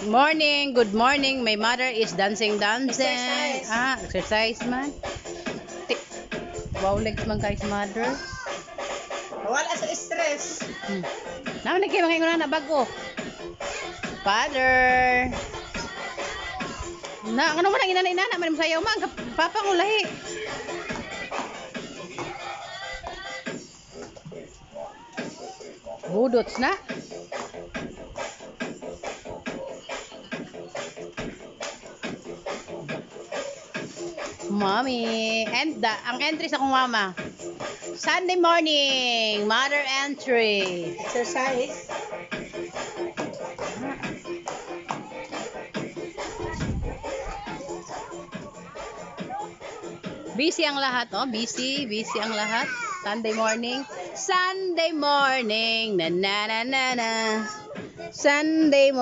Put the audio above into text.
Morning, good morning. My mother is dancing. Exercise. Exercise man. Ti- Wow, legs man kay mother. Wala sa stress. Naman kayo mga na bago. Father. Ano man ang inana man sayaw man papa ko lahi. Budots na. Mommy. And ang entry sa kong mama. Sunday morning. Mother entry. Exercise. Busy ang lahat, oh. Busy ang lahat. Sunday morning. Sunday morning. Na na na na na. Sunday morning.